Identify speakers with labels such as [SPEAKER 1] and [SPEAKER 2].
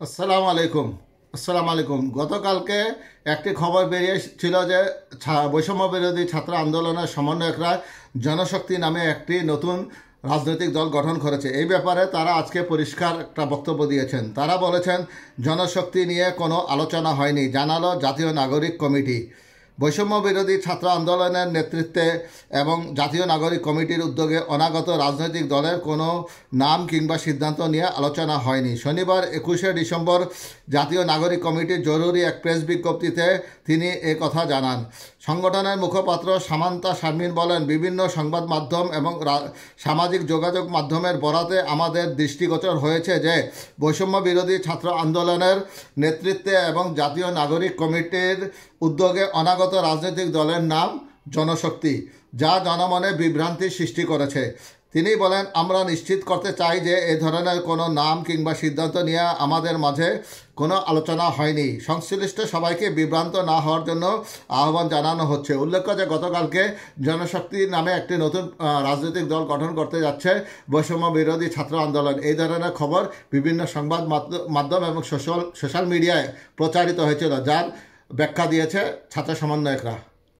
[SPEAKER 1] আসসালামু আলাইকুম। আসসালামু আলাইকুম। গতকালকে একটি খবর বেরিয়েছিল যে বৈষম্য বিরোধী ছাত্র আন্দোলনের সমন্বয়করা জনশক্তি নামে একটি নতুন রাজনৈতিক দল গঠন করেছে। এই ব্যাপারে তারা আজকে পরিষ্কার একটা বক্তব্য দিয়েছেন। তারা বলেছেন জনশক্তি নিয়ে কোনো আলোচনা হয়নি, জানালো জাতীয় নাগরিক কমিটি। বৈষম্য বিরোধী ছাত্র আন্দোলনের নেতৃত্বে এবং জাতীয় নাগরিক কমিটির উদ্যোগে অনাগত রাজনৈতিক দলের কোনো নাম কিংবা সিদ্ধান্ত নিয়ে আলোচনা হয়নি। শনিবার 21শে ডিসেম্বর জাতীয় নাগরিক কমিটির জরুরি এক প্রেস বিজ্ঞপ্তিতে তিনি কথা জানান। সংগঠনের মুখপাত্র সামান্তা শারমিন বলেন, বিভিন্ন সংবাদ মাধ্যম এবং সামাজিক যোগাযোগ মাধ্যমের বরাতে আমাদের দৃষ্টিগোচর হয়েছে যে বৈষম্য বিরোধী ছাত্র আন্দোলনের নেতৃত্বে এবং জাতীয় নাগরিক কমিটির উদ্যোগে অনাগত রাজনৈতিক দলের নাম জনশক্তি, যা জনমনে বিভ্রান্তি সৃষ্টি করেছে। তিনি বলেন, আমরা নিশ্চিত করতে চাই যে এই ধরনের কোনো নাম কিংবা সিদ্ধান্ত নিয়ে আমাদের মাঝে কোনো আলোচনা হয়নি। সংশ্লিষ্ট সবাইকে বিভ্রান্ত না হওয়ার জন্য আহ্বান জানানো হচ্ছে। উল্লেখ্য যে গতকালকে জনশক্তি নামে একটি নতুন রাজনৈতিক দল গঠন করতে যাচ্ছে বৈষম্য বিরোধী ছাত্র আন্দোলন। এই ধরনের খবর বিভিন্ন সংবাদ মাধ্যম এবং সোশ্যাল মিডিয়ায় প্রচারিত হয়েছিল, যার ব্যাখ্যা দিয়েছে ছাত্র সমন্বয়করা।